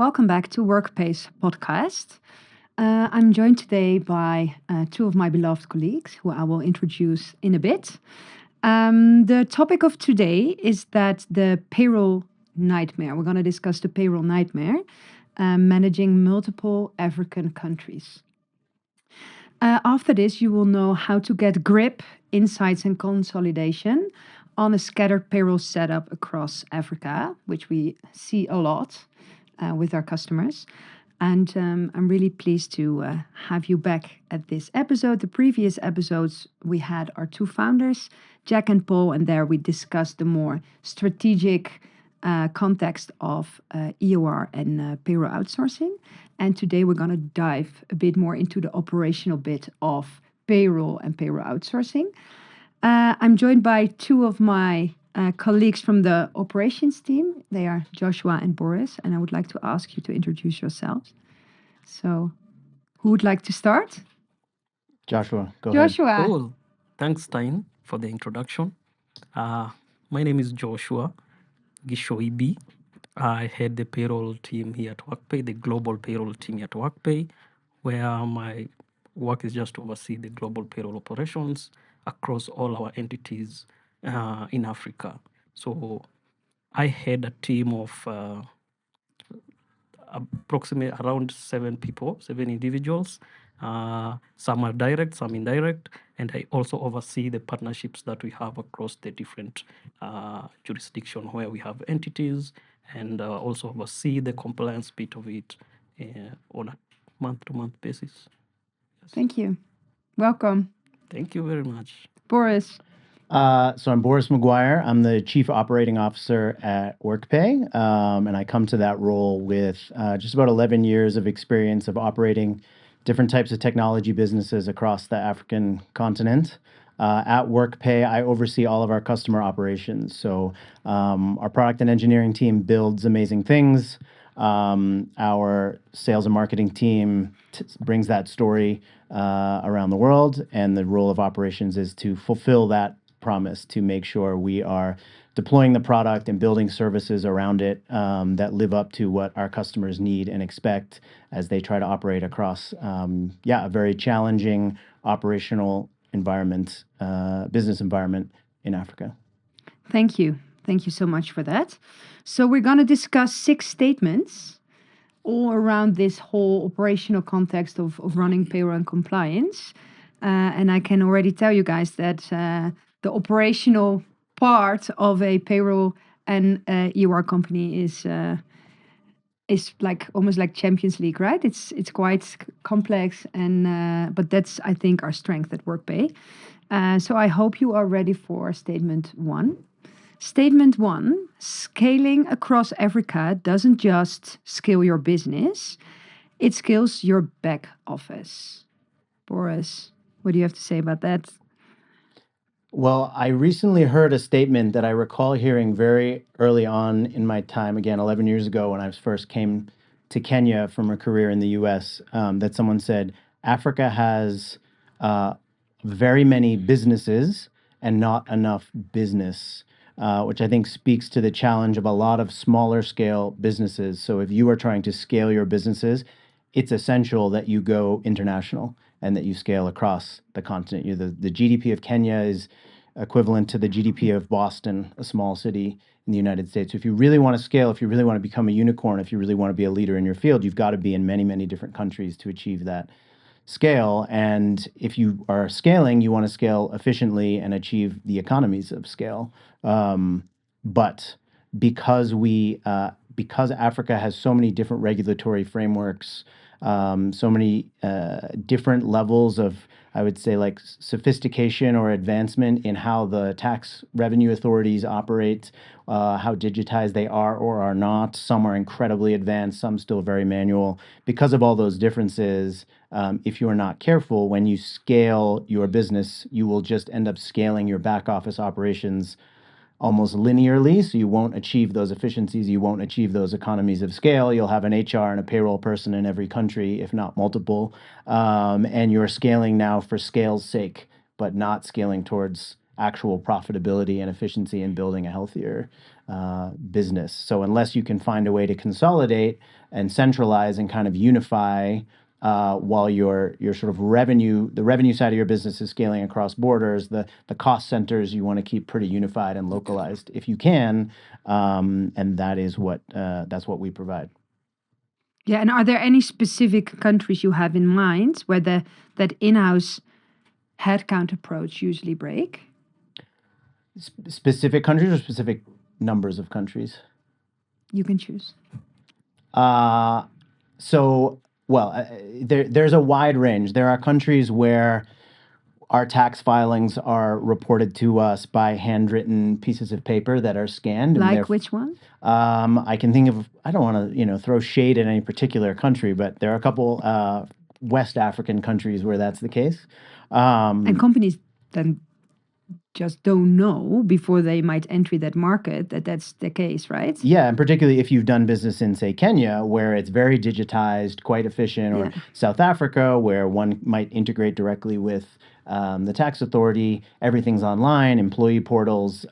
Welcome back to Workpay Podcast. I'm joined today by two of my beloved colleagues who I will introduce in a bit. The topic of today is that the payroll nightmare. We're going to discuss the payroll nightmare, managing multiple African countries. After this, you will know how to get grip, insights, and consolidation on a scattered payroll setup across Africa, which we see a lot with our customers. And I'm really pleased to have you back at this episode. The previous episodes, we had our two founders, Jack and Paul, and there we discussed the more strategic context of EOR and payroll outsourcing. And today we're going to dive a bit more into the operational bit of payroll and payroll outsourcing. I'm joined by two of my colleagues from the operations team. They are Joshua and Boris, and I would like to ask you to introduce yourselves. So, who would like to start? Joshua, go ahead. Joshua. Cool. Thanks, Stein, for the introduction. My name is Joshua Gishoibi. I head the payroll team here at Workpay, the global payroll team here at Workpay, where my work is just to oversee the global payroll operations across all our entities in Africa. So I head a team of approximately around 7 individuals. Some are direct, some indirect, and I also oversee the partnerships that we have across the different jurisdiction where we have entities, and also oversee the compliance bit of it on a month-to-month basis. Yes. Thank you. Welcome. Thank you very much. Boris. So I'm Boris McGuire. I'm the Chief Operating Officer at Workpay, and I come to that role with just about 11 years of experience of operating different types of technology businesses across the African continent. At Workpay, I oversee all of our customer operations. So our product and engineering team builds amazing things. Our sales and marketing team brings that story around the world, and the role of operations is to fulfill that promise, to make sure we are deploying the product and building services around it that live up to what our customers need and expect as they try to operate across a very challenging operational environment, business environment in Africa. Thank you. Thank you so much for that. So we're going to discuss 6 statements all around this whole operational context of running payroll and compliance. And I can already tell you guys that the operational part of a payroll and EOR company is like almost like Champions League, right? It's quite complex, and but that's, I think, our strength at Workpay. So I hope you are ready for statement 1. Statement 1, scaling across Africa doesn't just scale your business, it scales your back office. Boris, what do you have to say about that? Well, I recently heard a statement that I recall hearing very early on in my time, again, 11 years ago when I first came to Kenya from a career in the US, that someone said, Africa has very many businesses and not enough business, which I think speaks to the challenge of a lot of smaller scale businesses. So if you are trying to scale your businesses, it's essential that you go international and that you scale across the continent. The GDP of Kenya is equivalent to the GDP of Boston, a small city in the United States. So if you really want to scale, if you really want to become a unicorn, if you really want to be a leader in your field, you've got to be in many, many different countries to achieve that scale. And if you are scaling, you want to scale efficiently and achieve the economies of scale. But because Africa has so many different regulatory frameworks, so many different levels of, I would say, like sophistication or advancement in how the tax revenue authorities operate, how digitized they are or are not. Some are incredibly advanced, some still very manual. Because of all those differences, if you are not careful, when you scale your business, you will just end up scaling your back office operations almost linearly, so you won't achieve those efficiencies, you won't achieve those economies of scale. You'll have an HR and a payroll person in every country, if not multiple, and you're scaling now for scale's sake, but not scaling towards actual profitability and efficiency in building a healthier business. So unless you can find a way to consolidate and centralize and kind of unify while your sort of the revenue side of your business is scaling across borders, the cost centers you want to keep pretty unified and localized if you can, and that's what we provide. Yeah, and are there any specific countries you have in mind where that in-house headcount approach usually break? Specific countries or specific numbers of countries? You can choose. There's a wide range. There are countries where our tax filings are reported to us by handwritten pieces of paper that are scanned. Like which one? I can think of, I don't want to, throw shade at any particular country, but there are a couple West African countries where that's the case. And companies then just don't know before they might enter that market that that's the case, right? Yeah, and particularly if you've done business in, say, Kenya, where it's very digitized, quite efficient, or South Africa, where one might integrate directly with the tax authority, everything's online, employee portals,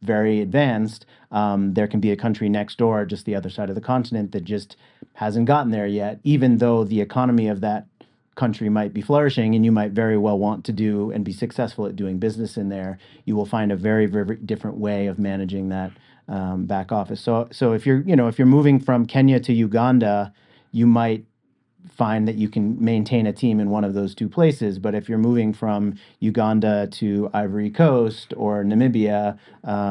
very advanced. There can be a country next door, just the other side of the continent, that just hasn't gotten there yet, even though the economy of that country might be flourishing and you might very well want to do and be successful at doing business in there. You will find a very, very different way of managing that back office. So if you're moving from Kenya to Uganda, you might find that you can maintain a team in one of those two places. But if you're moving from Uganda to Ivory Coast or Namibia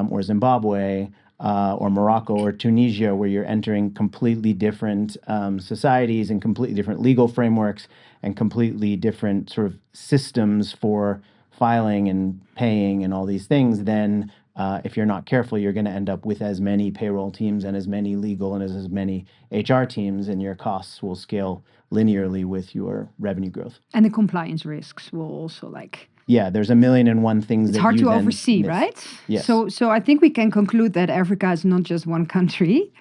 or Zimbabwe or Morocco or Tunisia, where you're entering completely different societies and completely different legal frameworks and completely different sort of systems for filing and paying and all these things, then if you're not careful, you're going to end up with as many payroll teams and as many legal and as many HR teams, and your costs will scale linearly with your revenue growth. And the compliance risks will also there's a million and one things it's that hard you to then oversee, miss. right? Yes. So I think we can conclude that Africa is not just one country.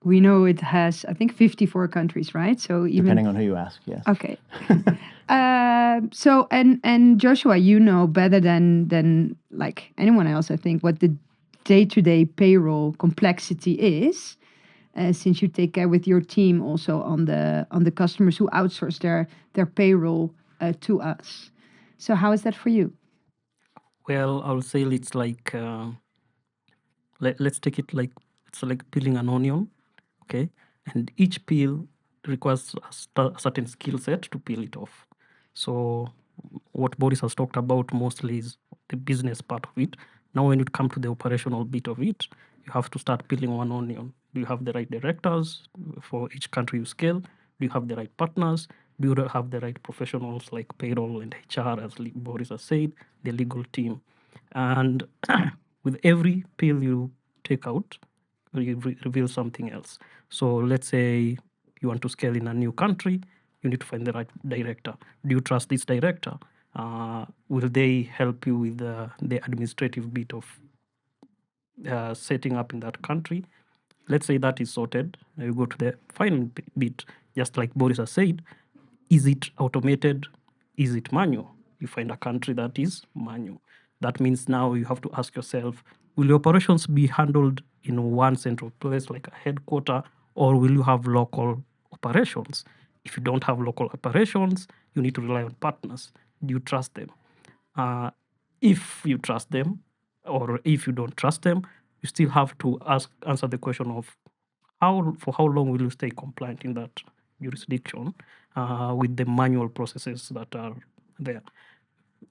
We know it has, I think, 54 countries, right? So even depending on who you ask, yes. Okay. So and Joshua, you know better than like anyone else, I think, what the day-to-day payroll complexity is, since you take care with your team also on the customers who outsource their payroll to us. So how is that for you? Well, I'll say it's like let's take it like it's like peeling an onion, okay? And each peel requires a certain skill set to peel it off. So what Boris has talked about mostly is the business part of it. Now, when you come to the operational bit of it, you have to start peeling one onion. Do you have the right directors for each country you scale? Do you have the right partners? Do you have the right professionals like payroll and HR, as Boris has said, the legal team? And with every peel you take out, you reveal something else. So let's say you want to scale in a new country, you need to find the right director. Do you trust this director? Will they help you with the administrative bit of setting up in that country? Let's say that is sorted. Now you go to the final bit, just like Boris has said. Is it automated? Is it manual? You find a country that is manual. That means now you have to ask yourself, will your operations be handled in one central place like a headquarter, or will you have local operations? If you don't have local operations, you need to rely on partners. Do you trust them? If you trust them, or if you don't trust them, you still have to answer the question of for how long will you stay compliant in that jurisdiction with the manual processes that are there.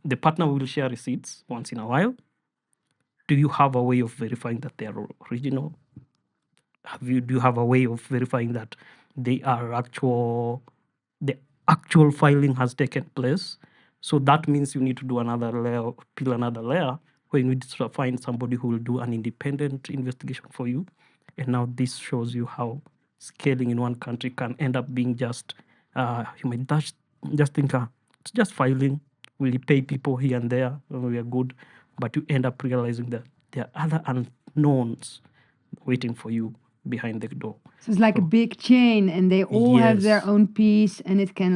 The partner will share receipts once in a while. Do you have a way of verifying that they are original? Do you have a way of verifying that the actual filing has taken place? So that means you need to do another layer, peel another layer, where you need to find somebody who will do an independent investigation for you. And now this shows you how scaling in one country can end up being just, you might just think, it's just filing. Will you pay people here and there? We are good. But you end up realizing that there are other unknowns waiting for you behind the door. So it's like a big chain and they all have their own piece, and it can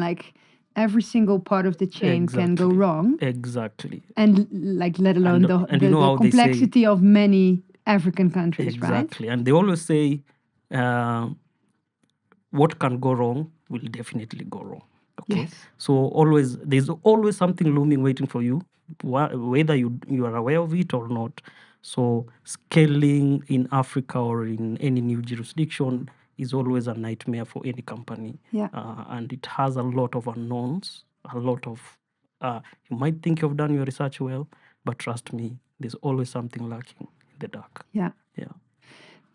every single part of the chain can go Exactly. wrong, Exactly. and like let alone And you know the how they say complexity of many African countries, right? exactly. And they always say uh, what can go wrong will definitely go wrong. Okay. Yes. So there's always something looming waiting for you, whether you are aware of it or not. So scaling in Africa or in any new jurisdiction is always a nightmare for any company. Yeah. And it has a lot of unknowns, a lot of you might think you've done your research well, but trust me, there's always something lurking in the dark. Yeah. Yeah.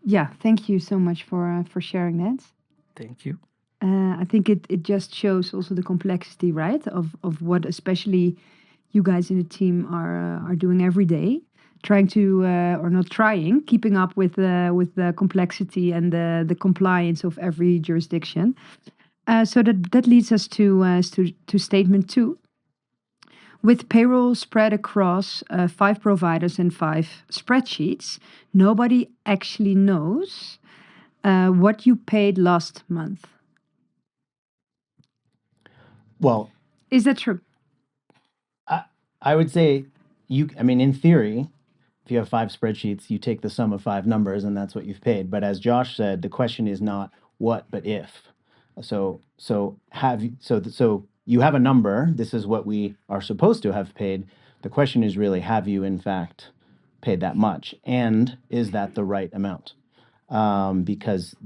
Yeah. Thank you so much for sharing that. Thank you. I think it just shows also the complexity, right, of what especially you guys in the team are doing every day, trying to or not trying, keeping up with the complexity and the compliance of every jurisdiction. So that leads us to statement 2. With payroll spread across 5 providers and 5 spreadsheets, nobody actually knows what you paid last month. Well, Is that true? I would say in theory, if you have 5 spreadsheets, you take the sum of 5 numbers and that's what you've paid. But as Josh said, the question is not what, but if. So you have a number. This is what we are supposed to have paid. The question is really, have you in fact paid that much? And is that the right amount? Because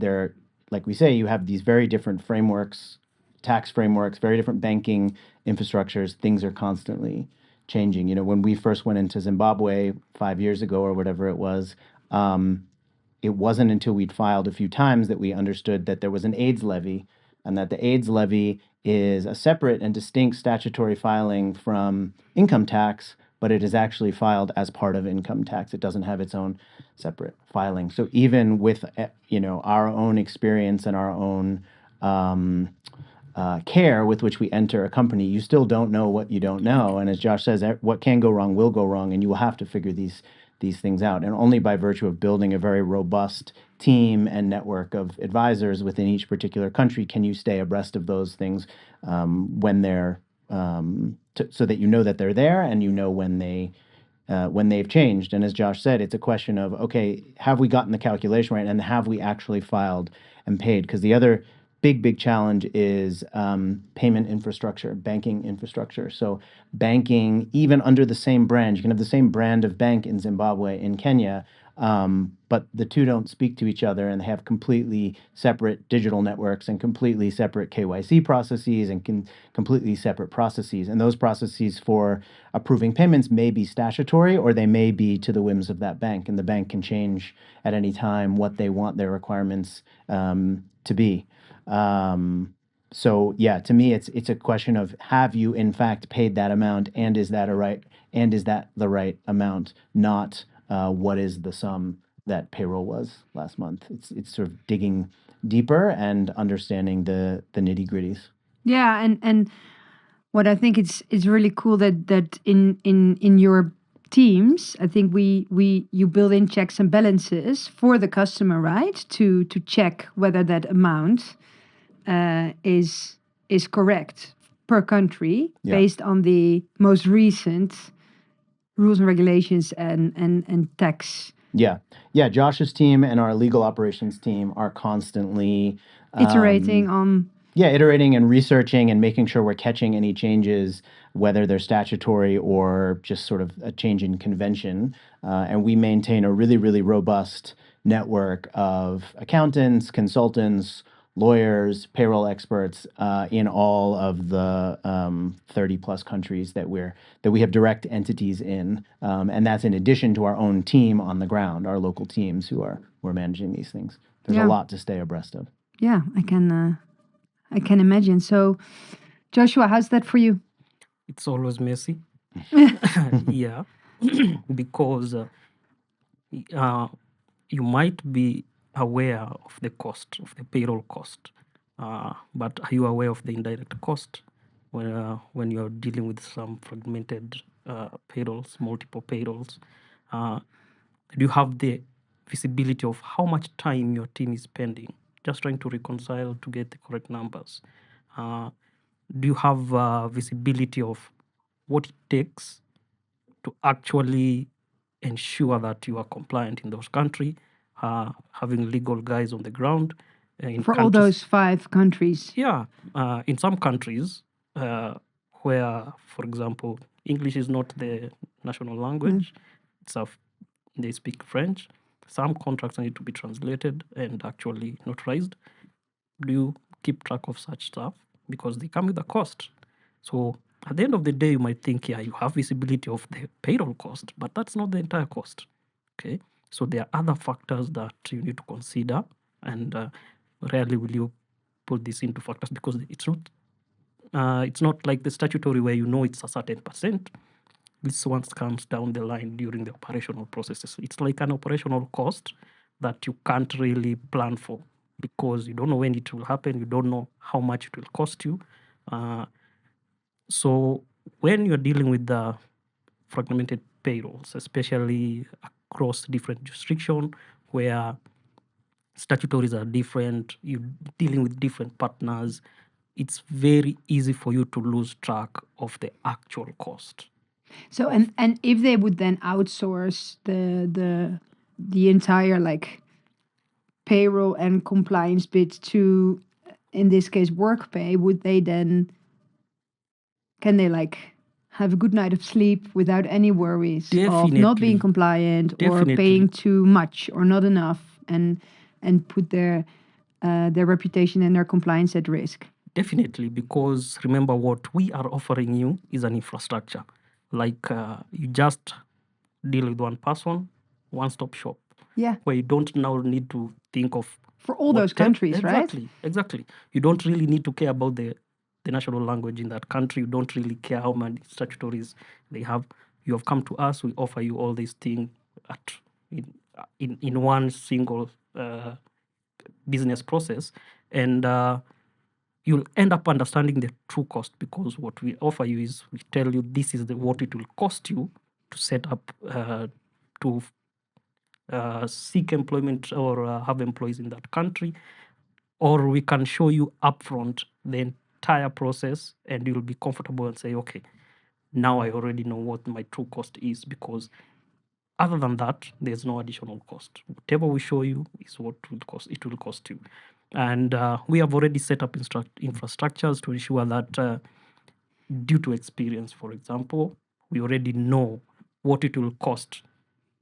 like we say, you have these very different frameworks, tax frameworks, very different banking infrastructures. Things are constantly changing. When we first went into Zimbabwe 5 years ago or whatever it was, it wasn't until we'd filed a few times that we understood that there was an AIDS levy, and that the AIDS levy is a separate and distinct statutory filing from income tax, but it is actually filed as part of income tax. It doesn't have its own separate filing. So even with our own experience and our own care with which we enter a company, you still don't know what you don't know. And as Josh says, what can go wrong will go wrong, and you will have to figure these things out. And only by virtue of building a very robust team and network of advisors within each particular country can you stay abreast of those things when they're so that you know that they're there and you know when they've changed. And as Josh said, it's a question of, okay, have we gotten the calculation right, and have we actually filed and paid? Because the other big challenge is payment infrastructure, banking infrastructure. So banking, even under the same brand, you can have the same brand of bank in Zimbabwe, in Kenya, but the two don't speak to each other, and they have completely separate digital networks and completely separate KYC processes and completely separate processes. And those processes for approving payments may be statutory, or they may be to the whims of that bank, and the bank can change at any time what they want their requirements to be. So yeah, to me, it's a question of, have you in fact paid that amount, and is that the right amount, not what is the sum that payroll was last month. It's sort of digging deeper and understanding the nitty-gritties. Yeah, and what I think it's really cool that in your teams, I think you build in checks and balances for the customer, right? To check whether that amount is correct per country, Yeah. based on the most recent rules and regulations and tax Yeah. Josh's team and our legal operations team are constantly iterating on. iterating and researching and making sure we're catching any changes, whether they're statutory or just sort of a change in convention. And we maintain a really, really robust network of accountants, consultants, lawyers, payroll experts in all of the 30 plus countries that we have direct entities in. And that's in addition to our own team on the ground, our local teams who are managing these things. There's a lot to stay abreast of. Yeah, I can imagine. So, Joshua, how's that for you? It's always messy. Yeah, because you might be aware of the cost of the payroll cost, but are you aware of the indirect cost when you're dealing with some fragmented payrolls, multiple payrolls? Do you have the visibility of how much time your team is spending just trying to reconcile to get the correct numbers? Do you have visibility of what it takes to actually ensure that you are compliant in those countries, having legal guys on the ground in For all countries. those 5 countries. Yeah, in some countries where, for example, English is not the national language, they speak French. Some contracts need to be translated and actually notarized. Do you keep track of such stuff? Because they come with a cost. So at the end of the day, you might think, yeah, you have visibility of the payroll cost, but that's not the entire cost. Okay. So there are other factors that you need to consider, and rarely will you put this into factors because it's not like the statutory where you know it's a certain percent. This one comes down the line during the operational processes. It's like an operational cost that you can't really plan for because you don't know when it will happen. You don't know how much it will cost you. So when you're dealing with the fragmented payrolls, especially across different jurisdictions where statutories are different, you're dealing with different partners, it's very easy for you to lose track of the actual cost. So and if they would then outsource the entire like payroll and compliance bit to, in this case, Workpay, would they then, can they like have a good night of sleep without any worries of not being Definitely. compliant or Definitely. paying too much or not enough and put their reputation and their compliance at risk? Definitely, because remember what we are offering you is an infrastructure. Like you just deal with one person, one-stop shop. Yeah. Where you don't now need to think of for all those countries, exactly, right? Exactly. You don't really need to care about the national language in that country. You don't really care how many statutories they have. You have come to us. We offer you all these things in one single business process, and you'll end up understanding the true cost because what we offer you is we tell you this is what it will cost you to set up to seek employment or have employees in that country, or we can show you upfront the entire process and you'll be comfortable and say, okay, now I already know what my true cost is, because other than that, there's no additional cost. Whatever we show you is what it will cost you. And we have already set up infrastructures to ensure that due to experience, for example, we already know what it will cost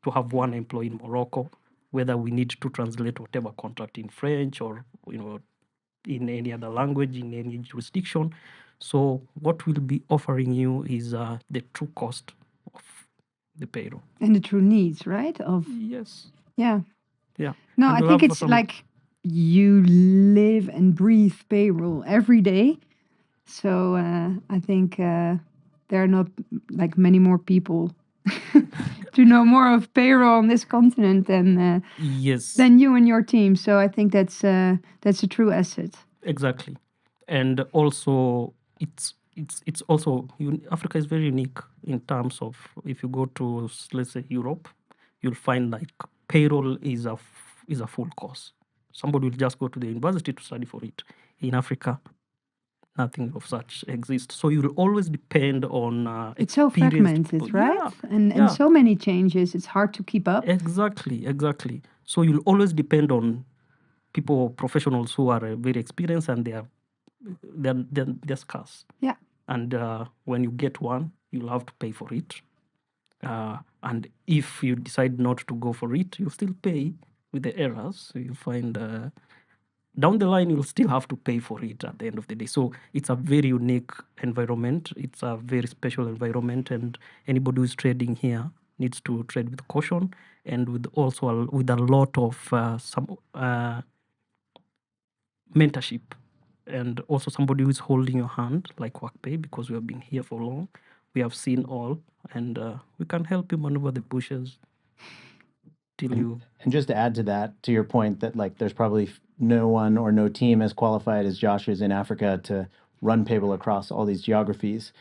to have one employee in Morocco, whether we need to translate whatever contract in French or in any other language in any jurisdiction. So what we'll be offering you is the true cost of the payroll and the true needs, right? Of yes, yeah. yeah. No, And I we'll think have it's some- like you live and breathe payroll every day. So I think there are not like many more people to know more of payroll on this continent yes, than you and your team. So I think that's a true asset. exactly. And also it's also Africa is very unique in terms of, if you go to, let's say, Europe, you'll find like payroll is a full course. Somebody will just go to the university to study for it. In Africa, nothing of such exists. So you'll always depend on It's so experienced fragmented, people. right? Yeah, And yeah. so many changes. It's hard to keep up. Exactly. So you'll always depend on people, professionals who are very experienced, and they're scarce. Yeah. And when you get one, you'll have to pay for it. And if you decide not to go for it, you'll still pay with the errors. So you find down the line, you'll still have to pay for it at the end of the day. So it's a very unique environment. It's a very special environment, and anybody who's trading here needs to trade with caution and with a lot of some mentorship, and also somebody who is holding your hand, like Workpay, because we have been here for long. We have seen all, and we can help you maneuver the bushes till you. And just to add to that, to your point that like there's probably no one or no team as qualified as Josh is in Africa to run payroll across all these geographies.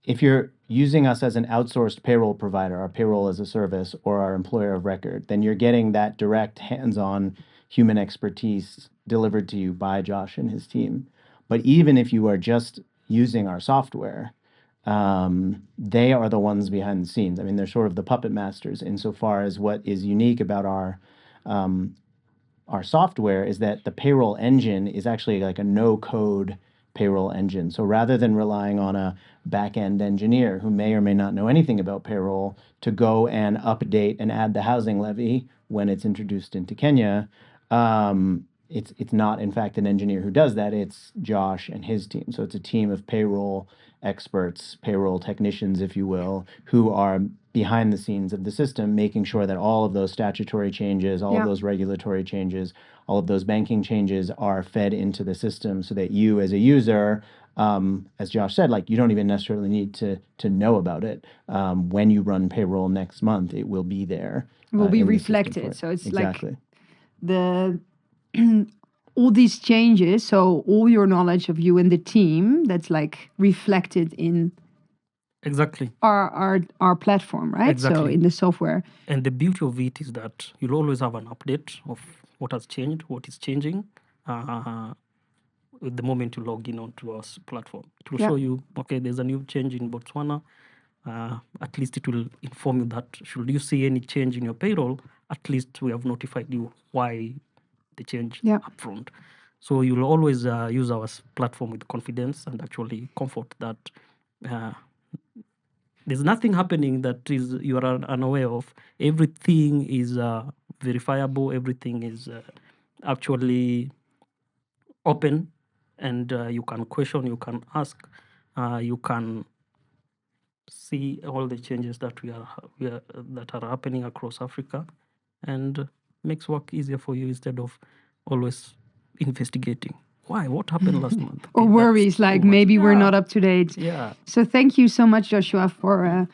If you're using us as an outsourced payroll provider, our payroll as a service, or our employer of record, then you're getting that direct hands-on human expertise delivered to you by Josh and his team. But even if you are just using our software, they are the ones behind the scenes. I mean, they're sort of the puppet masters insofar as what is unique about our software is that the payroll engine is actually like a no-code payroll engine. So rather than relying on a back-end engineer who may or may not know anything about payroll to go and update and add the housing levy when it's introduced into Kenya, it's not in fact an engineer who does that. It's Josh and his team. So it's a team of payroll experts, payroll technicians, if you will, who are behind the scenes of the system, making sure that all of those statutory changes, all of Yeah. those regulatory changes, all of those banking changes are fed into the system so that you as a user, as Josh said, like you don't even necessarily need to know about it. When you run payroll next month, it will be there. It will be in the system for reflected. it. So it's Exactly. like the all these changes. So all your knowledge of you and the team, that's like reflected in Exactly. our platform, right? So Exactly. in the software. And the beauty of it is that you'll always have an update of what has changed, what is changing, the moment you log in onto our platform. It will Yeah. show you, okay, there's a new change in Botswana. At least it will inform you that should you see any change in your payroll, at least we have notified you why the change Yeah. upfront. So you'll always use our platform with confidence and actually comfort that there's nothing happening that is you are unaware of. Everything is verifiable. Everything is actually open, and you can question, you can ask, you can see all the changes that that are happening across Africa, and makes work easier for you instead of always investigating. Why? What happened last month? Or Okay, that's worries too like much. maybe we're Yeah. not up to date. Yeah. So thank you so much, Joshua, for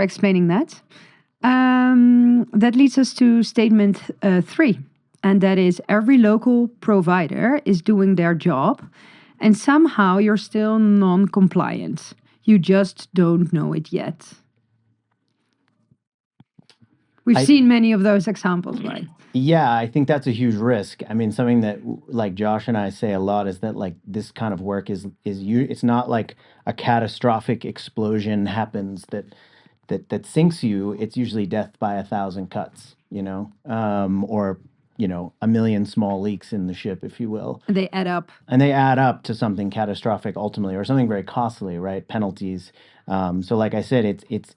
explaining that. That leads us to statement 3, and that is every local provider is doing their job, and somehow you're still non-compliant. You just don't know it yet. We've seen many of those examples, right? Yeah, I think that's a huge risk. I mean, something that like Josh and I say a lot is that like this kind of work is it's not like a catastrophic explosion happens that sinks you. It's usually death by 1,000 cuts, or a million small leaks in the ship, if you will. And they add up. And they add up to something catastrophic ultimately, or something very costly, right? Penalties. So like I said, it's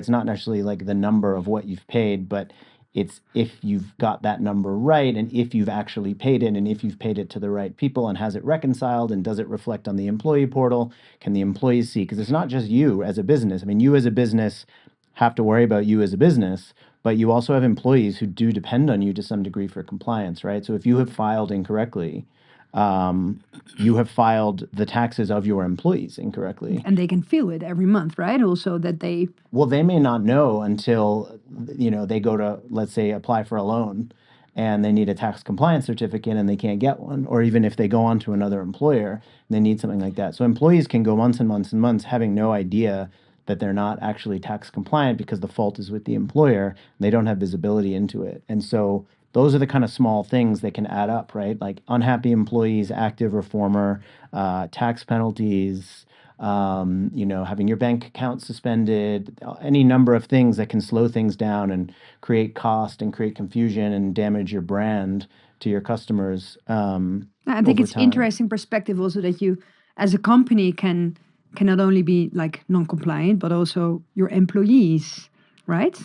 not necessarily like the number of what you've paid, but it's if you've got that number right, and if you've actually paid it, and if you've paid it to the right people, and has it reconciled, and does it reflect on the employee portal? Can the employees see? Because it's not just you as a business. I mean, you as a business have to worry about you as a business, but you also have employees who do depend on you to some degree for compliance, right? So if you have filed incorrectly, you have filed the taxes of your employees incorrectly. And they can feel it every month, right? Also that they... Well, they may not know until, they go to, let's say, apply for a loan and they need a tax compliance certificate and they can't get one. Or even if they go on to another employer and they need something like that. So employees can go months and months and months having no idea that they're not actually tax compliant because the fault is with the employer and they don't have visibility into it. And so those are the kind of small things that can add up, right? Like unhappy employees, active or former, tax penalties, having your bank account suspended, any number of things that can slow things down and create cost and create confusion and damage your brand to your customers. I think it's interesting perspective also that you, as a company, can not only be like non-compliant, but also your employees, right?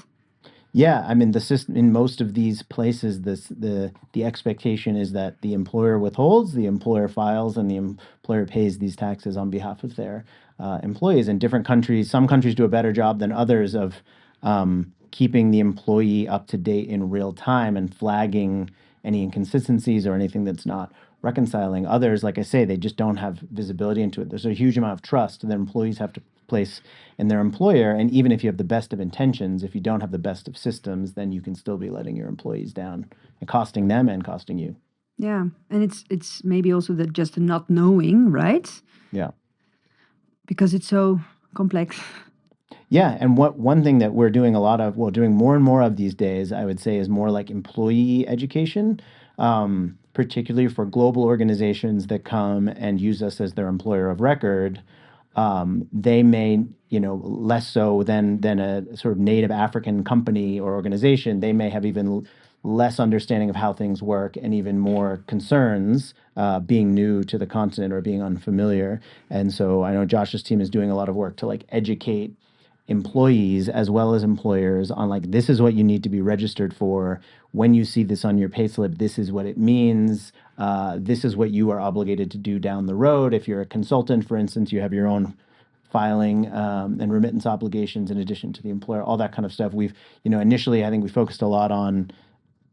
Yeah, I mean the system in most of these places, the expectation is that the employer withholds, the employer files, and the employer pays these taxes on behalf of their employees. In different countries, some countries do a better job than others of keeping the employee up to date in real time and flagging any inconsistencies or anything that's not reconciling. Others, like I say, they just don't have visibility into it. There's a huge amount of trust that employees have to place in their employer. And even if you have the best of intentions, if you don't have the best of systems, then you can still be letting your employees down and costing them and costing you. Yeah. And it's maybe also that just not knowing, right? Yeah. Because it's so complex. Yeah, and one thing that we're doing doing more and more of these days, I would say, is more like employee education. particularly for global organizations that come and use us as their employer of record. They may, less so than a sort of native African company or organization. They may have even less understanding of how things work and even more concerns being new to the continent or being unfamiliar. And so I know Josh's team is doing a lot of work to like educate employees as well as employers on like, this is what you need to be registered for. When you see this on your payslip, this is what it means. This is what you are obligated to do down the road. If you're a consultant, for instance, you have your own filing and remittance obligations in addition to the employer, all that kind of stuff. We've, initially, I think we focused a lot on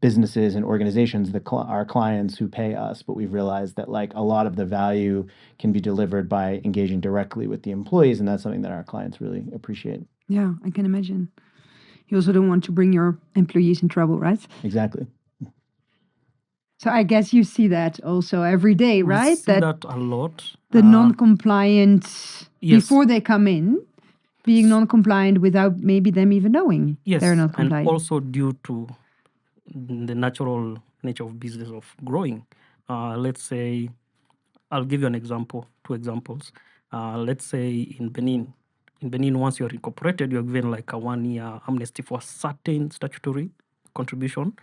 businesses and organizations, our clients who pay us, but we've realized that like a lot of the value can be delivered by engaging directly with the employees, and that's something that our clients really appreciate. Yeah, I can imagine. You also don't want to bring your employees in trouble, right? Exactly. So I guess you see that also every day, right? We see that a lot. The non-compliant, Yes. before they come in, being non-compliant without maybe them even knowing Yes, they're not compliant. and also due to the natural nature of business of growing. Let's say, I'll give you an example, 2 examples. Let's say in Benin. In Benin, once you're incorporated, you're given like a 1-year amnesty for a certain statutory contribution.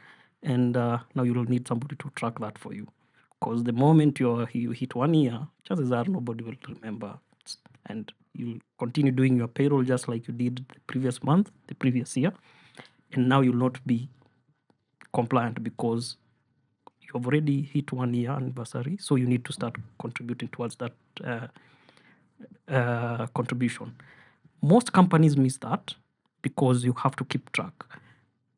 And now you'll need somebody to track that for you. Because the moment you hit 1 year, chances are nobody will remember. And you'll continue doing your payroll just like you did the previous month, the previous year. And now you'll not be compliant because you've already hit 1 year anniversary. So you need to start contributing towards that contribution. Most companies miss that because you have to keep track.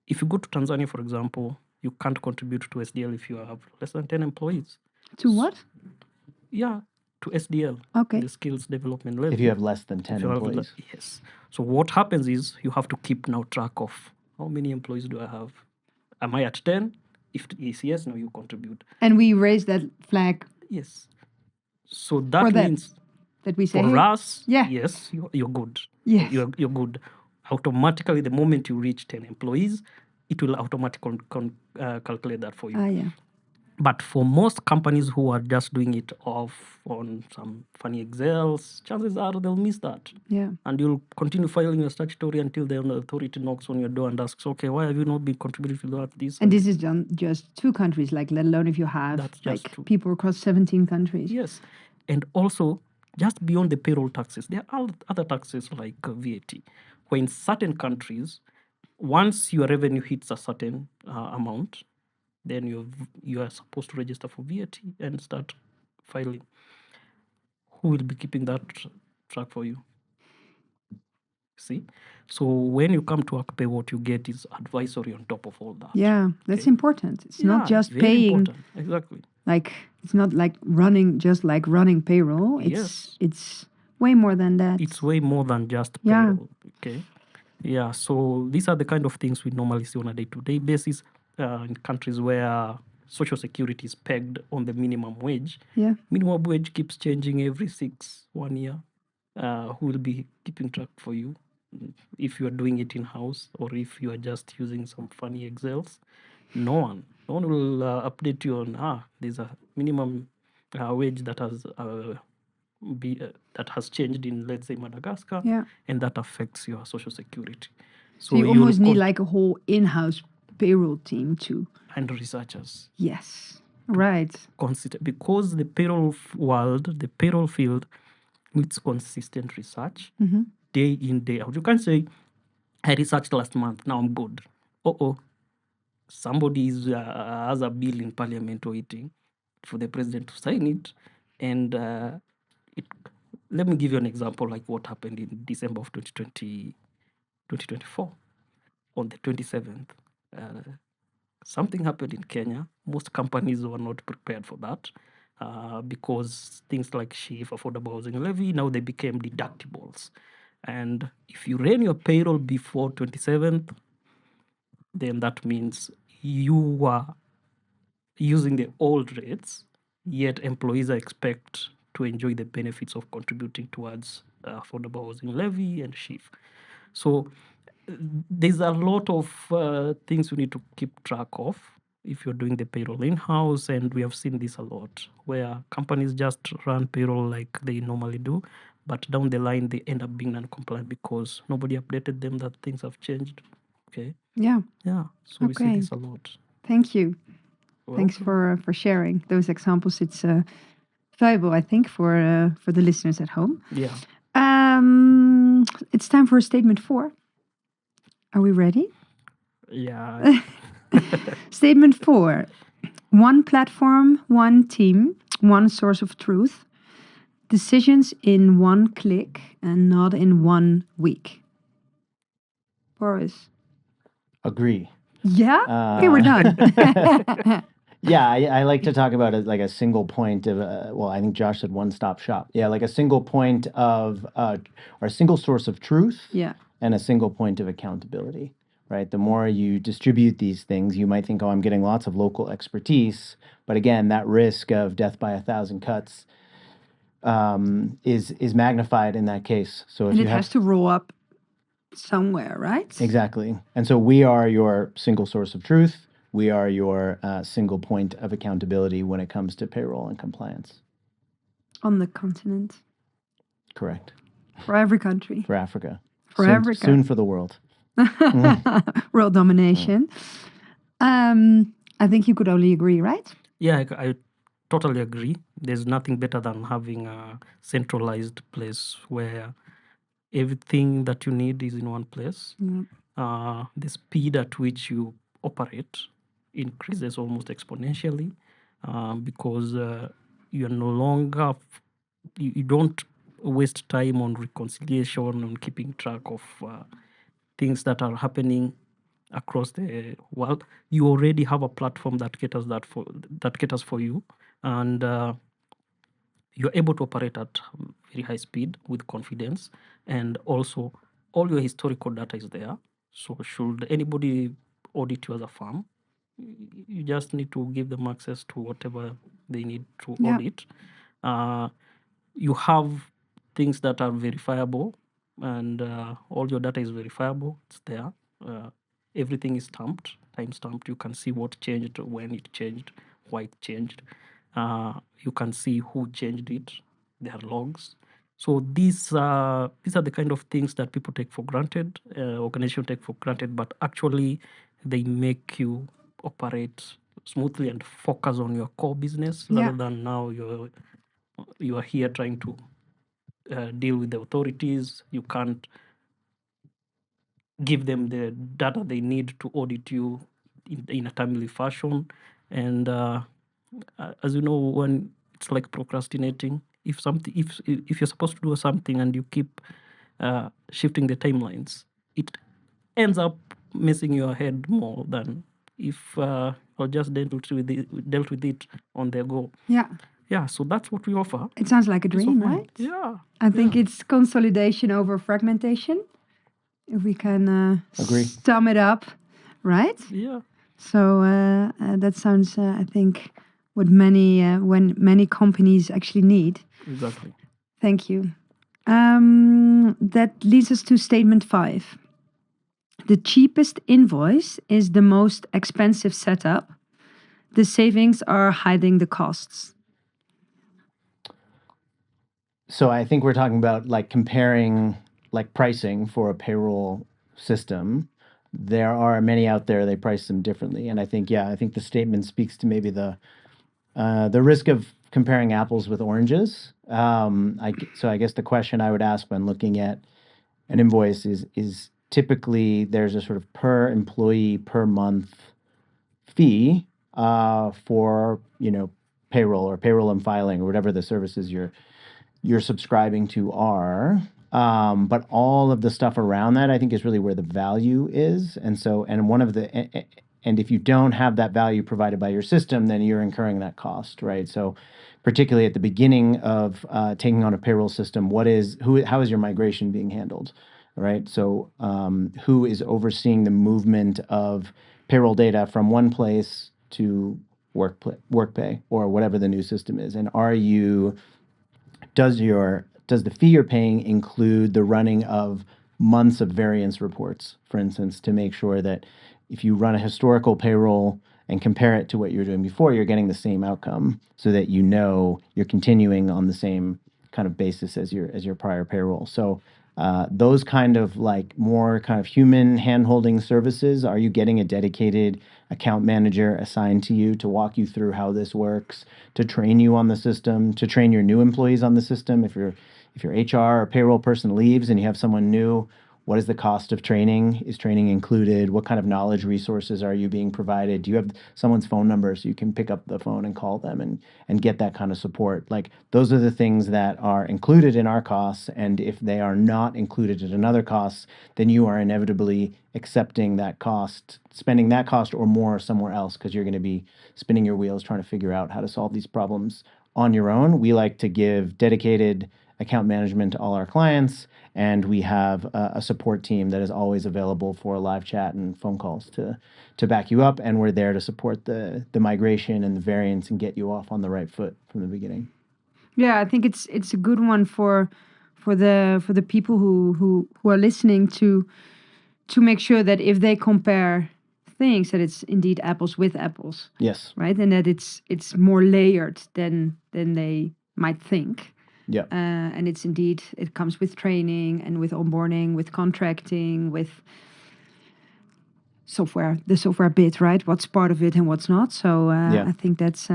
If you go to Tanzania, for example, you can't contribute to SDL if you have less than 10 employees. To what? Yeah, to SDL, Okay. the skills development level. If you have less than 10 employees. Yes. So what happens is you have to keep now track of how many employees do I have? Am I at 10? If yes, now you contribute. And we raise that flag. Yes. So that for means that we say, for hey, us, yeah. yes, you're good. Yes. You're good. Automatically, the moment you reach 10 employees, it will automatically calculate that for you. Yeah. But for most companies who are just doing it off on some funny Excels, chances are they'll miss that. Yeah. And you'll continue filing your statutory until the authority knocks on your door and asks, okay, why have you not been contributing to that? This and this is done just 2 countries, like let alone if you have That's just like 2. people across 17 countries. Yes. And also, just beyond the payroll taxes, there are other taxes like VAT, where in certain countries, once your revenue hits a certain amount, then you are supposed to register for VAT and start filing. Who will be keeping that track for you? See? So when you come to Workpay, what you get is advisory on top of all that. Yeah, that's Okay. important. It's not just very paying. important. Exactly. Like it's not like running payroll. Yes. It's way more than that. It's way more than just Yeah. payroll. Okay. Yeah. So these are the kind of things we normally see on a day-to-day basis in countries where social security is pegged on the minimum wage. Yeah. Minimum wage keeps changing every 1 year. Who will be keeping track for you if you are doing it in-house or if you are just using some funny Excels? No one will update you on there's a minimum wage that has changed in, let's say, Madagascar. Yeah. And that affects your social security. So you almost need like a whole in-house payroll team too. And researchers. Yes. Right. Consider, because the payroll world, the payroll field needs consistent research day in, day out. You can't say, I researched last month, now I'm good. Somebody has a bill in parliament waiting for the president to sign it. And let me give you an example like what happened in December of 2024. On the 27th, something happened in Kenya. Most companies were not prepared for that because things like SHIF, affordable housing levy, now they became deductibles. And if you ran your payroll before 27th, then that means you were using the old rates, yet employees are expected to enjoy the benefits of contributing towards affordable housing levy and SHIF. So there's a lot of things we need to keep track of if you're doing the payroll in-house, and we have seen this a lot, where companies just run payroll like they normally do, but down the line they end up being non-compliant because nobody updated them that things have changed. Okay. Yeah. Yeah. So we see Okay. this a lot. Thank you. Thanks for sharing those examples. It's valuable, I think, for the listeners at home. Yeah. It's time for statement 4. Are we ready? Yeah. Statement 4. One platform, one team, one source of truth. Decisions in one click and not in 1 week. Boris. Agree. Yeah? Okay, we're done. Yeah, I like to talk about it like a single point of, I think Josh said one-stop shop. Yeah, like a single point of, or a single source of truth. Yeah. And a single point of accountability, right? The more you distribute these things, you might think, oh, I'm getting lots of local expertise. But again, that risk of death by 1,000 cuts is magnified in that case. So if And you it have has to roll up somewhere, right? Exactly. And so we are your single source of truth. We are your single point of accountability when it comes to payroll and compliance. On the continent. Correct. For every country. For Africa. For Africa. Soon for the world. World domination. I think you could only agree, right? Yeah, I totally agree. There's nothing better than having a centralized place where everything that you need is in one place. The speed at which you operate increases almost exponentially because you're no longer, you don't waste time on reconciliation and keeping track of things that are happening across the world. You already have a platform that caters for you, and you're able to operate at very high speed with confidence, and also all your historical data is there. So should anybody audit you as a firm, you just need to give them access to whatever they need to audit. You have things that are verifiable, and all your data is verifiable. It's there. Everything is stamped, time stamped. You can see what changed, when it changed, why it changed. You can see who changed it. There are logs. So these are the kind of things that people take for granted, organizations take for granted, but actually they make you operate smoothly and focus on your core business rather than now you are here trying to deal with the authorities. You can't give them the data they need to audit you in a timely fashion. And as you know, when it's like procrastinating, if you're supposed to do something and you keep shifting the timelines, it ends up messing your head more than if I'll just dealt with it on the go. Yeah, so that's what we offer. It sounds like a dream, right? Yeah. I think it's consolidation over fragmentation, if we can Agree. sum it up, right? Yeah. So that sounds, I think, what when many companies actually need. Exactly. Thank you. That leads us to statement 5. The cheapest invoice is the most expensive setup. The savings are hiding the costs. So I think we're talking about like comparing like pricing for a payroll system. There are many out there, they price them differently. And I think the statement speaks to maybe the risk of comparing apples with oranges. So I guess the question I would ask when looking at an invoice is typically there's a sort of per employee per month fee for payroll or payroll and filing or whatever the services you're subscribing to are. But all of the stuff around that, I think, is really where the value is. And if you don't have that value provided by your system, then you're incurring that cost, right? So particularly at the beginning of taking on a payroll system, how is your migration being handled, right? So who is overseeing the movement of payroll data from one place to Workpay or whatever the new system is? And does the fee you're paying include the running of months of variance reports, for instance, to make sure that if you run a historical payroll and compare it to what you were doing before, you're getting the same outcome, so that you know you're continuing on the same kind of basis as your prior payroll. So those kind of like more kind of human hand-holding services, are you getting a dedicated account manager assigned to you to walk you through how this works, to train you on the system, to train your new employees on the system? If your HR or payroll person leaves and you have someone new, what is the cost of training? Is training included? What kind of knowledge resources are you being provided? Do you have someone's phone number so you can pick up the phone and call them and get that kind of support? Like, those are the things that are included in our costs. And if they are not included in another cost, then you are inevitably accepting that cost, spending that cost or more somewhere else, because you're going to be spinning your wheels trying to figure out how to solve these problems on your own. We like to give dedicated account management to all our clients, and we have a support team that is always available for live chat and phone calls to back you up, and we're there to support the migration and the variance and get you off on the right foot from the beginning. Yeah, I think it's a good one for the people who are listening to make sure that if they compare things, that it's indeed apples with apples. Yes. Right, and that it's more layered than they might think. Yeah. And it's indeed, it comes with training and with onboarding, with contracting, with the software bit, right? What's part of it and what's not. So Yeah. I think that's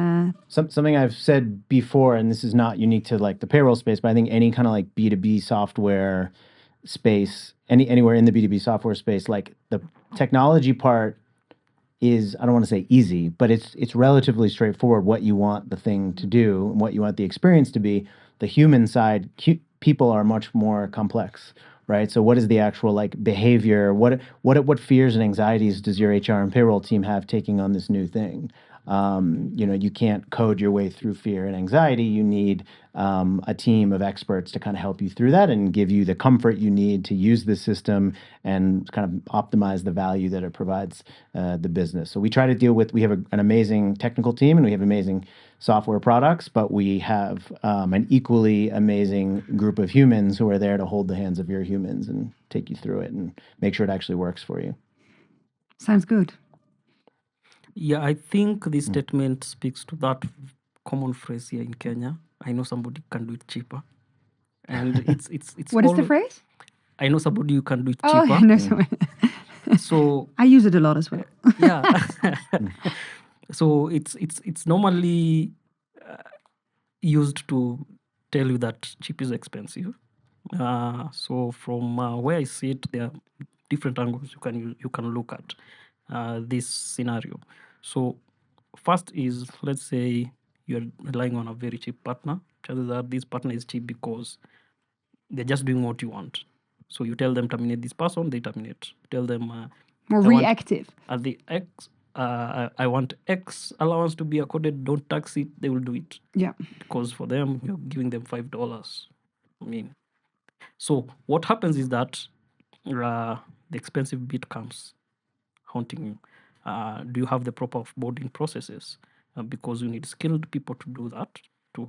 something I've said before, and this is not unique to like the payroll space, but I think any kind of like B2B software space, anywhere in the B2B software space, like the technology part is, I don't want to say easy, but it's relatively straightforward what you want the thing to do and what you want the experience to be. The human side, people are much more complex, right? So what is the actual like behavior? What fears and anxieties does your HR and payroll team have taking on this new thing? You can't code your way through fear and anxiety. You need a team of experts to kind of help you through that and give you the comfort you need to use the system and kind of optimize the value that it provides the business. So we try to we have an amazing technical team and we have amazing software products, but we have an equally amazing group of humans who are there to hold the hands of your humans and take you through it and make sure it actually works for you. Sounds good. Yeah, I think this statement speaks to that common phrase here in Kenya. I know somebody can do it cheaper. And it's What is the phrase? I know somebody who can do it Oh, cheaper. I know someone. So I use it a lot as well. yeah. So it's normally used to tell you that cheap is expensive. So from where I sit, there are different angles you can look at this scenario. So first is, let's say you're relying on a very cheap partner. Chances are this partner is cheap because they're just doing what you want. So you tell them terminate this person, they terminate. Tell them More reactive. At the X, I want X allowance to be accorded. Don't tax it. They will do it. Yeah. Because for them, you're giving them $5. I mean, so what happens is that the expensive bit comes haunting you. Do you have the proper offboarding processes? Because you need skilled people to do that,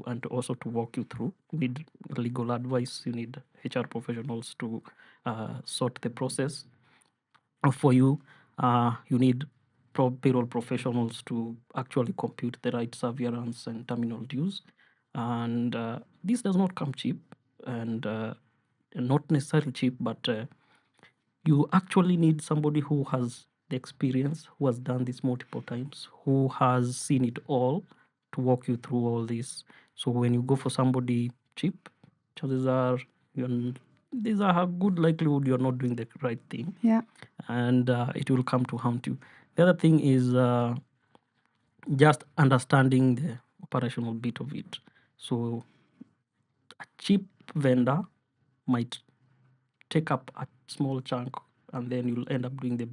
and also to walk you through. You need legal advice. You need HR professionals to sort the process for you. You need payroll professionals to actually compute the right severance and terminal dues. And this does not come cheap, and not necessarily cheap, but you actually need somebody who has the experience, who has done this multiple times, who has seen it all, to walk you through all this. So when you go for somebody cheap, chances are there's a good likelihood you're not doing the right thing. Yeah. And it will come to haunt you. The other thing is just understanding the operational bit of it. So a cheap vendor might take up a small chunk, and then you'll end up doing the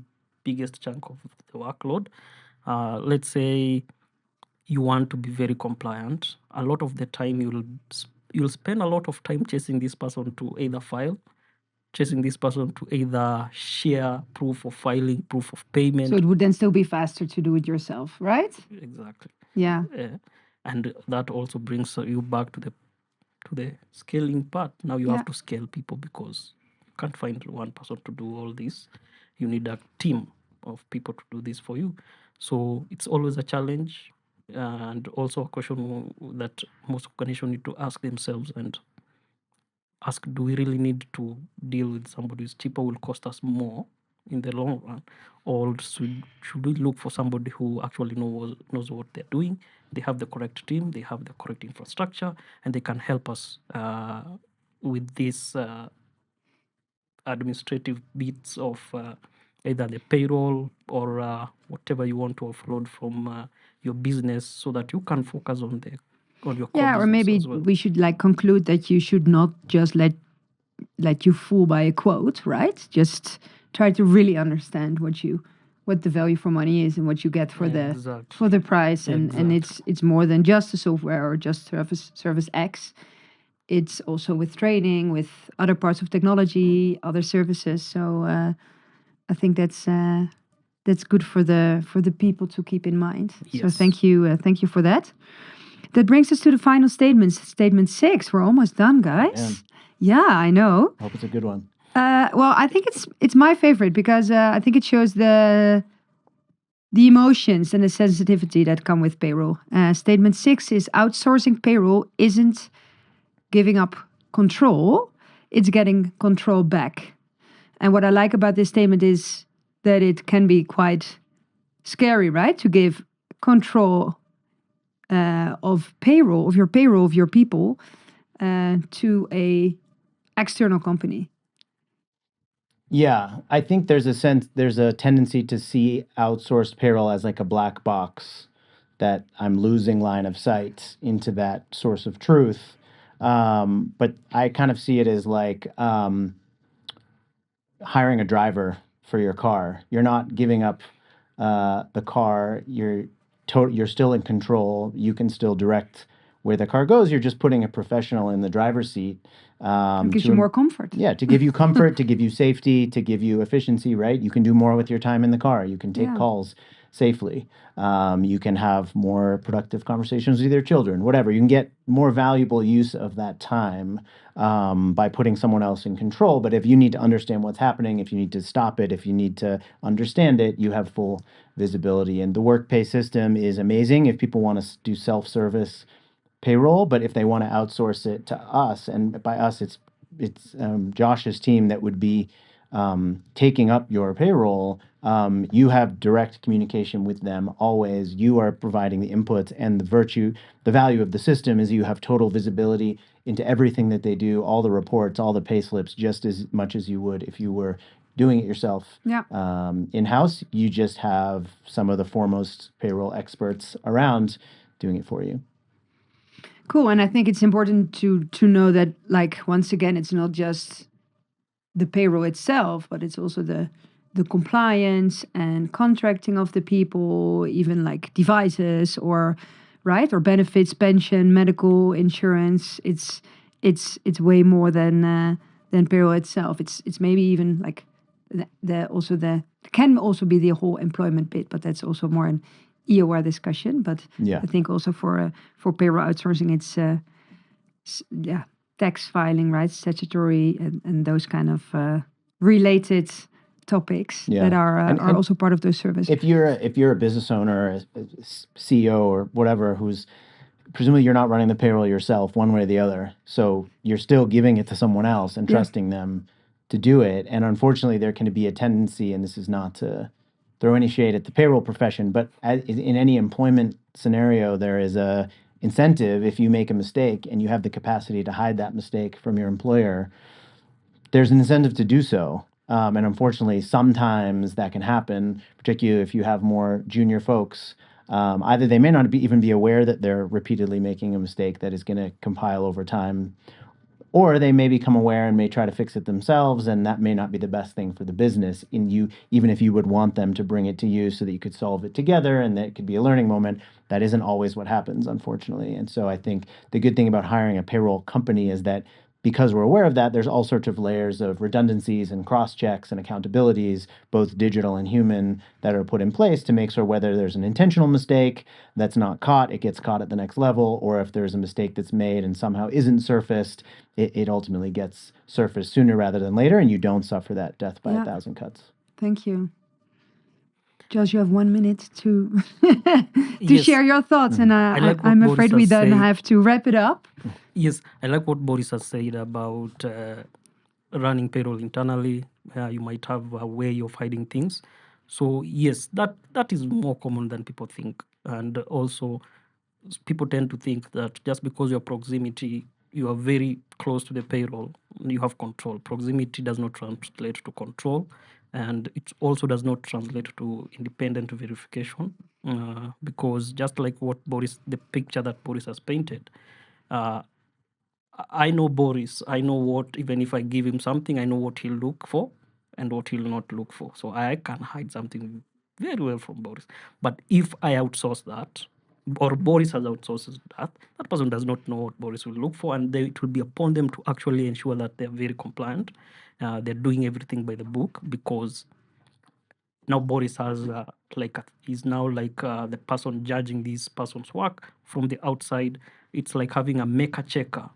biggest chunk of the workload. Let's say you want to be very compliant. A lot of the time you'll spend a lot of time chasing this person to either file, chasing this person to either share proof of filing, proof of payment. So it would then still be faster to do it yourself, right? Exactly. Yeah. And that also brings you back to the scaling part. Now you have to scale people, because you can't find one person to do all this. You need a team of people to do this for you. So it's always a challenge, and also a question that most organizations need to ask themselves and ask, do we really need to deal with somebody who's cheaper, will cost us more in the long run, or should we look for somebody who actually knows what they're doing, they have the correct team, they have the correct infrastructure, and they can help us with this administrative bits of either the payroll or whatever you want to offload from your business, so that you can focus on your core Yeah, or business maybe as well. we should like conclude that you should not just let you fool by a quote, right? Just try to really understand what the value for money is and what you get for Exactly. the price, and it's more than just a software or just service X. It's also with training, with other parts of technology, other services. So I think that's good for the people to keep in mind. So Yes. thank you for that. That brings us to the final statements. Statement 6. We're almost done, guys. Man. Yeah, I know. I hope it's a good one. Well, I think it's my favorite because I think it shows the emotions and the sensitivity that come with payroll. Statement 6 is outsourcing payroll isn't giving up control; it's getting control back. And what I like about this statement is that it can be quite scary, right? To give control of your payroll of your people to a external company. Yeah, I think there's a tendency to see outsourced payroll as like a black box that I'm losing line of sight into that source of truth. But I kind of see it as like hiring a driver for your car. You're not giving up the car. You're still in control. You can still direct where the car goes. You're just putting a professional in the driver's seat. It gives you more comfort. Yeah, to give you comfort, to give you safety, to give you efficiency, right? You can do more with your time in the car. You can take calls safely. You can have more productive conversations with your children, whatever. You can get more valuable use of that time by putting someone else in control. But if you need to understand what's happening, if you need to stop it, if you need to understand it, you have full visibility. And the Workpay system is amazing if people want to do self-service payroll, but if they want to outsource it to us, and by us, it's Josh's team that would be taking up your payroll. You have direct communication with them always. You are providing the inputs, and the value of the system is you have total visibility into everything that they do, all the reports, all the pay slips, just as much as you would if you were doing it yourself. Yeah. In-house. You just have some of the foremost payroll experts around doing it for you. Cool. And I think it's important to know that, like, once again, it's not just the payroll itself, but it's also the compliance and contracting of the people, even like devices or benefits, pension, medical insurance. It's way more than payroll itself. It's maybe even like can also be the whole employment bit, but that's also more an EOR discussion. But Yeah. I think also for payroll outsourcing, it's tax filing, right, statutory, and those kind of related topics that are also part of those services. If you're a business owner, a CEO or whatever, who's presumably you're not running the payroll yourself, one way or the other, so you're still giving it to someone else and trusting them to do it. And unfortunately, there can be a tendency, and this is not to throw any shade at the payroll profession, but in any employment scenario, there is a incentive. If you make a mistake and you have the capacity to hide that mistake from your employer, there's an incentive to do so. And unfortunately, sometimes that can happen, particularly if you have more junior folks. Either they may not even be aware that they're repeatedly making a mistake that is going to compile over time, or they may become aware and may try to fix it themselves, and that may not be the best thing for the business. Even if you would want them to bring it to you so that you could solve it together and that it could be a learning moment, that isn't always what happens, unfortunately. And so I think the good thing about hiring a payroll company is that because we're aware of that, there's all sorts of layers of redundancies and cross-checks and accountabilities, both digital and human, that are put in place to make sure whether there's an intentional mistake that's not caught, it gets caught at the next level, or if there's a mistake that's made and somehow isn't surfaced, it ultimately gets surfaced sooner rather than later, and you don't suffer that death by 1,000 cuts. Thank you. Josh, you have 1 minute to Yes, share your thoughts, and I like what I'm Boris afraid we has then said. have to wrap it up. Yes, I like what Boris has said about running payroll internally. You might have a way of hiding things. So yes, that is more common than people think, and also people tend to think that just because your proximity, you are very close to the payroll, you have control. Proximity does not translate to control, and it also does not translate to independent verification, because just like the picture that Boris has painted, uh, I know Boris. I know what, even if I give him something, I know what he'll look for and what he'll not look for. So I can hide something very well from Boris. But if I outsource that, or Boris has outsourced that, that person does not know what Boris will look for, and it will be upon them to actually ensure that they're very compliant. They're doing everything by the book, because now Boris has he's now the person judging this person's work from the outside. It's like having a maker checker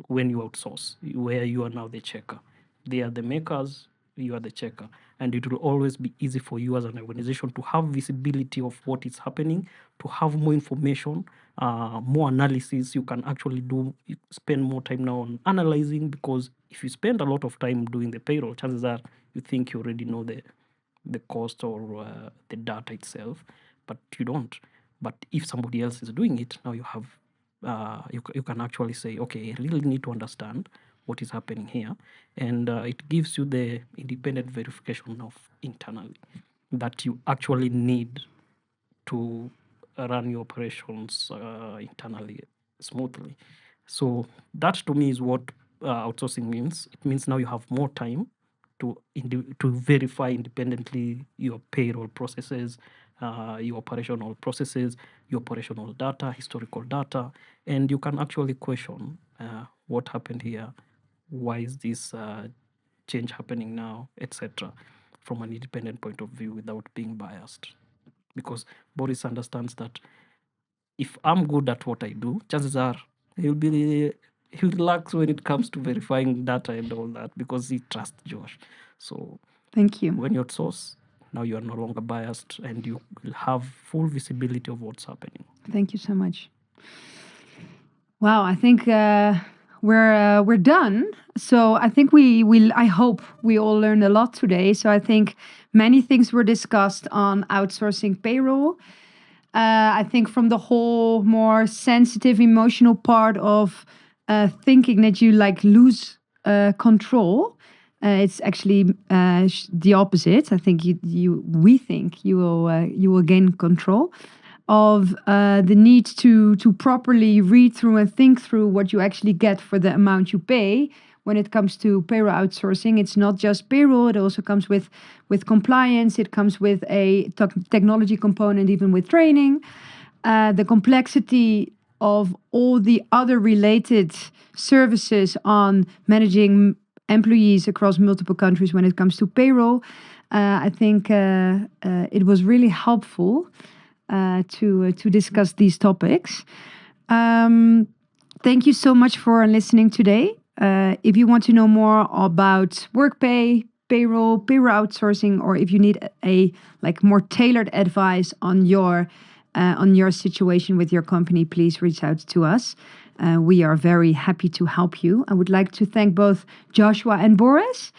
when you outsource, where you are now the checker. They are the makers, you are the checker. And it will always be easy for you as an organization to have visibility of what is happening, to have more information, more analysis. You can actually spend more time now on analyzing, because if you spend a lot of time doing the payroll, chances are you think you already know the cost or the data itself, but you don't. But if somebody else is doing it, now you have you can actually say, okay, I really need to understand what is happening here, and it gives you the independent verification of internally that you actually need to run your operations internally smoothly. So that to me is what outsourcing means. It means now you have more time to verify independently your payroll processes, your operational processes, your operational data, historical data, and you can actually question what happened here, why is this change happening now, etc., from an independent point of view without being biased. Because Boris understands that if I'm good at what I do, chances are he'll relax when it comes to verifying data and all that, because he trusts Josh. So Thank you. when you outsource, now you are no longer biased, and you will have full visibility of what's happening. Thank you so much. Wow, I think we're done. So I think I hope we all learned a lot today. So I think many things were discussed on outsourcing payroll. I think from the whole more sensitive, emotional part of thinking that you lose control. It's actually the opposite. I think we think you will gain control of the need to properly read through and think through what you actually get for the amount you pay. When it comes to payroll outsourcing, it's not just payroll, it also comes with compliance, it comes with a technology component, even with training, the complexity of all the other related services on managing employees across multiple countries when it comes to payroll. I think it was really helpful to discuss these topics. Thank you so much for listening today. If you want to know more about Workpay, payroll outsourcing, or if you need a more tailored advice on your situation with your company, please reach out to us. We are very happy to help you. I would like to thank both Joshua and Boris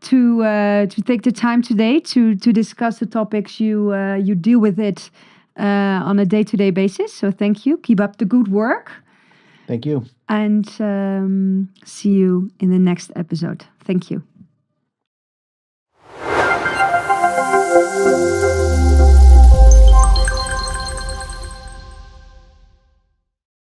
to take the time today to discuss the topics you deal with it on a day-to-day basis. So thank you. Keep up the good work. Thank you. And see you in the next episode. Thank you.